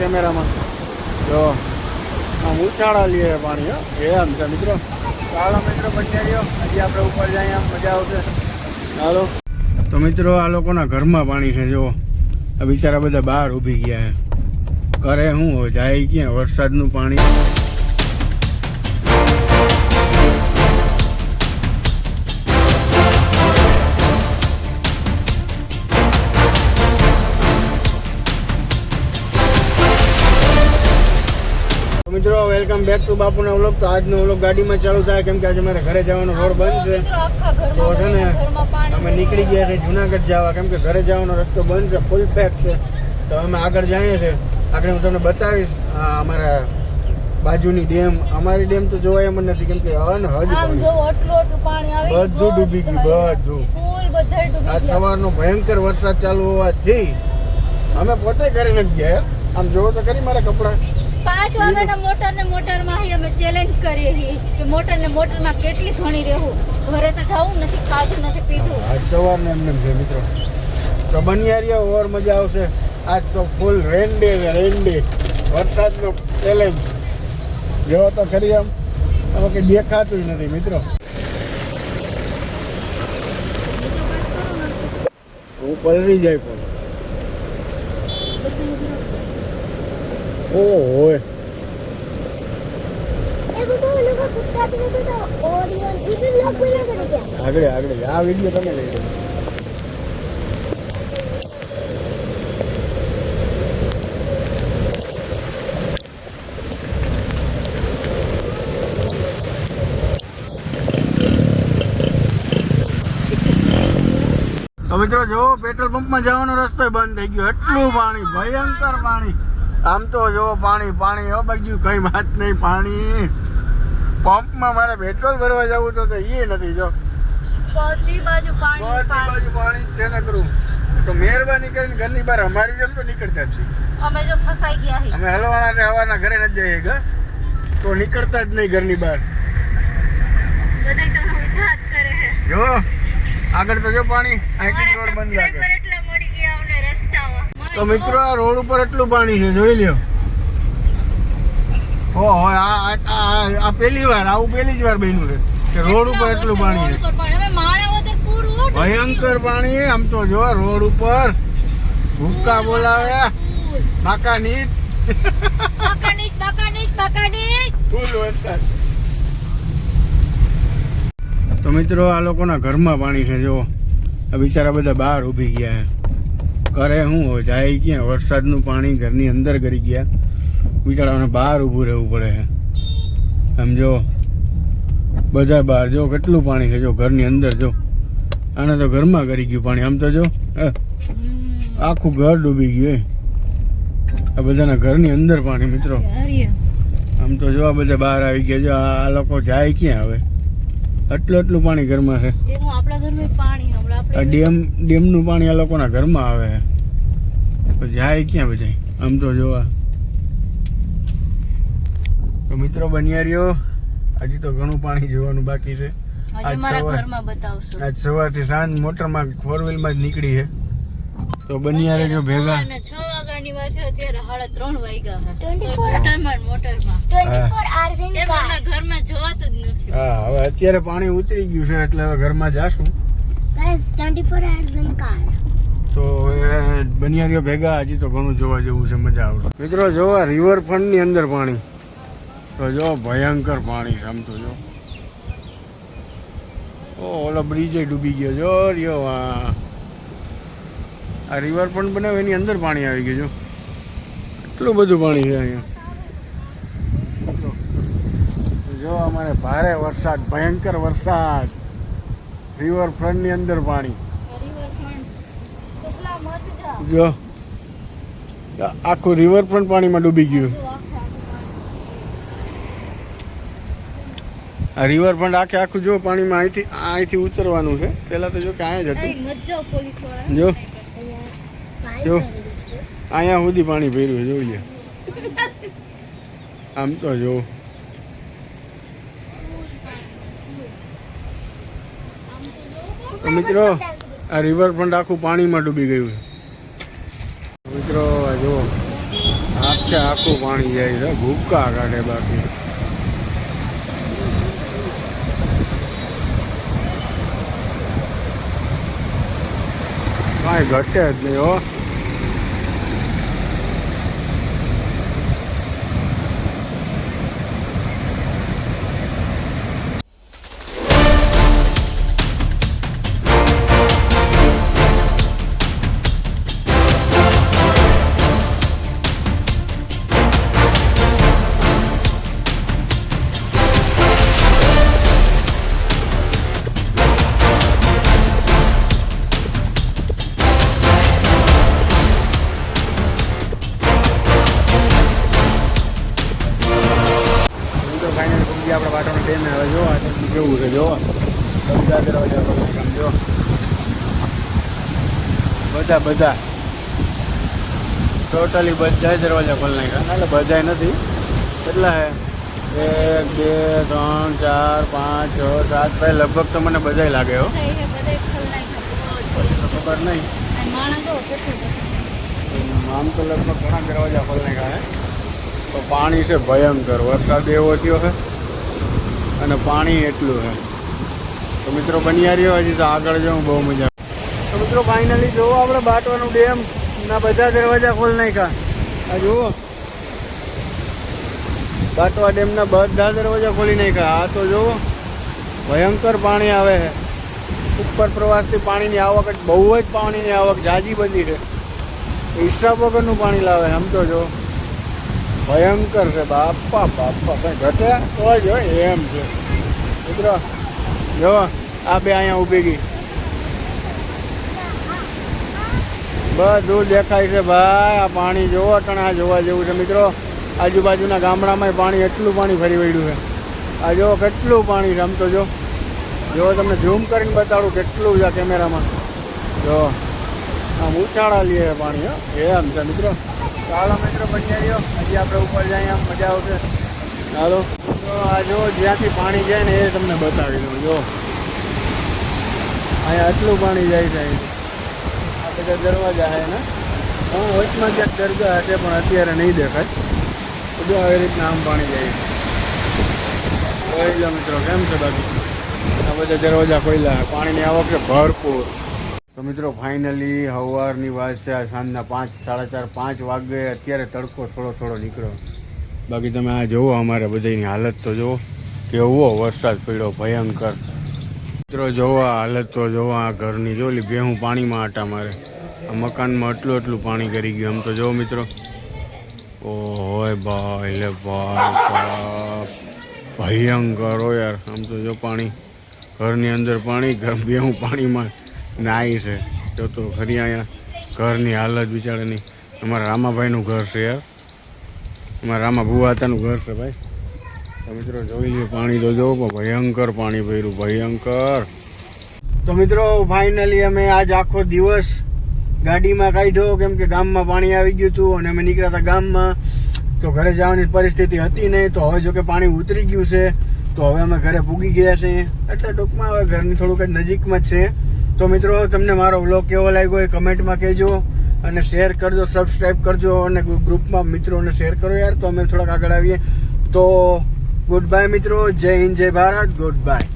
કેમેરામાં જો આમ ઉછાળા લે પાણી. એમ છે મિત્રો. ચાલો મિત્રો બની રહ્યો હજી આપણે ઉપર જઈએ, આમ મજા આવશે. ચાલો તો મિત્રો આ લોકોના ઘરમાં પાણી છે. જો આ બિચારા બધા બહાર ઊભી ગયા છે. કરે શું હોય, જાય ક્યાં? વરસાદનું પાણી. મિત્રો વેલકમ બેક ટુ બાપુના વ્લોગ. તો આજનો વ્લોગ ગાડીમાં ચાલુ થાય કેમ કે આજે મારે ઘરે જવાનો રોડ બંધ છે. તો છે ને અમે નીકળી ગયા છે જુનાગઢ જવા, કેમ કે ઘરે જવાનો રસ્તો બંધ છે, ફૂલ પેક છે. તો અમે આગળ જઈએ છીએ. આગળ હું તમને બતાવીશ અમારા બાજુની ડેમ. અમારી ડેમ તો જોવાય એમ નથી કેમ કે અનહદ બધું ડૂબી ગયું, બધું. આ સવારનો ભયંકર વરસાદ ચાલુ હોવાથી અમે પોતે ઘરે નથી ગયા. આમ જોવો તો ખરી મારા કપડા. 5 વાગ્યાના મોટરમાં અમે ચેલેન્જ કરીએ છીએ કે મોટરમાં કેટલી ઘણી રહેવું. ઘરે તો જવું નથી, ખાધું નથી, પીધું. આજ સવારને એમને છે મિત્રો. તો બનિયારીયા ઓર મજા આવશે. આજ તો ફૂલ રેન ડે છે, રેન ડે. વરસાદનો ચેલેન્જ જોવો તો ખરી. આમ આમાં કંઈ દેખાતું નથી મિત્રો. હું પલરી જાય પણ ઓય આગળ આ વિડીયો તમે લઈ લો. તો મિત્રો જો પેટ્રોલ પંપમાં જવાનો રસ્તો બંધ થઈ ગયો. એટલું પાણી, ભયંકર પાણી. આમ તો જો પાણી પાણી બાજુ કઈ વાત નહીં. પાણી પંપમાં મારે પેટ્રોલ ભરવા જવું તો એ નથી. જો બધી બાજુ પાણી છે ને કરું. તો મહેરબાની કરીને ઘરની બહાર અમારી જેમ તો નીકળતા જ નહીં. અમે જો ફસાઈ ગયા છીએ. અમે હલવાના છે, હવાના ઘરે નથી જઈએ કે તો નીકળતા જ નહીં ઘરની બહાર. બધાય તમને વિચાર કરે છે. જો આગળ તો જો પાણી, અહીંથી રોડ બંધ લાગે. એટલા મળી ગયા અમને રસ્તામાં. તો મિત્રો આ રોડ ઉપર એટલું પાણી છે, જોઈ લ્યો. ઓહો આ પહેલી વાર આવું પહેલી જ વાર બન્યું છે કે રોડ ઉપર એટલું પાણી છે. ભયંકર પાણી. આમ તો જો રોડ ઉપર ભૂક્કા બોલાવે બાકાનીત ફૂલ વરસાદ. તો મિત્રો આ લોકોના ઘરમાં પાણી છે. જો આ બિચારા બધા બહાર ઊભી ગયા છે. કરે શું હોય, જાય ક્યાં? વરસાદનું પાણી ઘરની અંદર કરી ગયા. બિચારાઓને બહાર ઊભું રહેવું પડે છે. સમજો બધા બહાર. જો કેટલું પાણી છે. જો ઘરની અંદર જો આને તો ઘરમાં કરી ગયું પાણી. આમ તો જો આખું ઘર ડૂબી ગયું. આ બધાના ઘરની અંદર પાણી મિત્રો. આમ તો જો આ બધા બહાર આવી ગયા. જો આ લોકો જાય ક્યાં હવે? એટલું પાણી ઘરમાં છે. આ ડેમનું પાણી આ લોકોના ઘરમાં આવે છે. જાય ક્યાં બધા? આમ તો જોવા. તો મિત્રો બનિયારીઓ હજી તો ઘણું પાણી જોવાનું બાકી છે. આજ સવારથી સાંજ મોટરમાં 4 વ્હીલમાં જ નીકળી છે. તો બનિયારે જો ભેગા 6 વાગ્યાની વાત છે, અત્યારે 3:30 વાગ્યા છે. 24 મોટરમાં ઘરમાં જવાતું જ નથી. હા હવે અત્યારે પાણી ઉતરી ગયું છે એટલે હવે ઘરમાં જાશું. તો બનિયારીઓ ભેગા હજી તો ઘણું જોવા જેવું છે, મજા આવશે. મિત્રો જો આ રિવરફ્રન્ટ ની અંદર પાણી તો જો ભયંકર પાણી. આમ તો જો ઓલો બ્રિજ ડૂબી ગયો. જો રહ્યો આ રિવરફ્રન્ટ બનાવે એની અંદર પાણી આવી ગયું. જો એટલું બધું પાણી છે અહીંયા. જો અમારે ભારે વરસાદ, ભયંકર વરસાદ. રિવરફ્રન્ટ ની અંદર પાણી. જો આખું રિવરફ્રન્ટ પાણીમાં ડૂબી ગયું. આ રિવરફ્રન્ટ આખું જો પાણીમાં અહીંથી ઉતરવાનું છે. પેલા તો જો કે અહીંયા જ હતું. જો જો અહીંયા સુધી પાણી ભર્યું જોઈ લે. આમ તો જો મિત્રો આ રિવરફ્રન્ટ આખું પાણીમાં ડૂબી ગયું છે મિત્રો. જો આખું આખે આખું પાણી જાય છે, ભૂક્કા કાઢે બાકી. કાંઈ ઘટે જ નહીં હો. આપણે વાટોનો ડેમ હવે જો કેવું છે, જો બધા દરવાજા આમ જો બધા ટોટલી બધા દરવાજા ખોલી નાખ્યા. એટલે બધા નથી, કેટલા હે 1 2 3 4 5 6 7 ભાઈ લગભગ તો મને બધાય લાગે હો. ખબર નહીં આમ તો લગભગ ઘણા દરવાજા ખોલી નાખ્યા હે. તો પાણી છે ભયંકર, વરસાદ એવો થયો છે અને પાણી એટલું છે. તો મિત્રો બન્યા રહ્યો, હજી તો આગળ જવું બહુ મજા આવે. તો મિત્રો ફાઇનલી જોવો આપણે બાટવાનું ડેમ ના બધા દરવાજા ખોલી નાખ્યા. આ જુઓ બાટવા ડેમના બધા દરવાજા ખોલી નાખ્યા. આ તો જુઓ ભયંકર પાણી આવે છે. ઉપર પ્રવાસથી પાણીની આવક બહુ જ પાણીની આવક જાજી બધી છે. હિસાબ વગરનું પાણી લાવે આમ તો જો ભયંકર છે. બાપા ભાઈ ઘટે તો જ હોય એમ છે મિત્રો. જો આ બે અહીંયા ઊભી ગઈ, બધું દેખાય છે ભાઈ. આ પાણી જોવો ટણા જોવા જેવું છે મિત્રો. આજુબાજુના ગામડામાં પાણી એટલું પાણી ફરી વળ્યું છે. આ જો કેટલું પાણી છે આમ તો જો તમને ઝૂમ કરીને બતાડું કેટલું છે કેમેરામાં. જો આમ ઉછાળા લે પાણી હો એમ છે મિત્રો. ચાલો મિત્રો બન્યા રહ્યો, હજી આપણે ઉપર જાય આમ મજા આવશે. ચાલો તો આ જો જ્યાંથી પાણી જાય ને એ તમને બતાવી દઉં. જો અહીંયા આટલું પાણી જાય છે. આ બધા દરવાજા છે ને વચમાં ક્યાંક દરગાહ હશે પણ અત્યારે નહીં દેખાય. જો આવી રીતના આમ પાણી જાય. જોઈ લો મિત્રો કેમ છે. બાકી આ બધા દરવાજા ખોલ્યા, પાણીની આવક છે ભરપૂર. તો મિત્રો ફાઇનલી સવારની વાત છે, સાંજના 5 4:30 5 વાગે. અત્યારે તડકો થોડો નીકળ્યો. બાકી તમે આ જુઓ અમારે બધાની હાલત તો જુઓ કેવો વરસાદ પડ્યો ભયંકર. મિત્રો જોવો હાલત તો જોવો આ ઘરની. જોલી ભેહું પાણીમાં આટા મારે. આ મકાનમાં એટલું પાણી કરી ગયું આમ તો જો મિત્રો. ઓય ભાઈ લે ભાઈ ભયંકર હો યાર. આમ તો જો પાણી ઘરની અંદર પાણી, ભેહું પાણીમાં નાઈ છે. જો તો ખરી અહીંયા ઘરની હાલત બિચારાની. અમારા રામાભાઈનું ઘર છે યાર, અમારા રામા ભુવા હતાનું ઘર છે ભાઈ. તો મિત્રો જોઈ લ્યો પાણી તો જો ભયંકર પાણી ભર્યું ભયંકર. તો મિત્રો ફાઇનલી અમે આજ આખો દિવસ ગાડીમાં કાઢ્યો કેમ કે ગામમાં પાણી આવી ગયું હતું અને અમે નીકળ્યા હતા ગામમાં. તો ઘરે જવાની પરિસ્થિતિ હતી નહીં. તો હવે જો કે પાણી ઉતરી ગયું છે તો હવે અમે ઘરે પૂગી ગયા છીએ. એટલે ટૂંકમાં હવે ઘરની થોડુંક જ નજીકમાં જ છે. તો મિત્રો તમને મારો વ્લોગ કેવો લાગ્યો એ કમેન્ટમાં કહેજો અને શેર કરજો, સબસ્ક્રાઈબ કરજો અને ગ્રુપમાં મિત્રોને શેર કરો યાર. તો અમે થોડાક આગળ આવીએ. તો ગુડ બાય મિત્રો, જય હિન્દ જય ભારત, ગુડ બાય.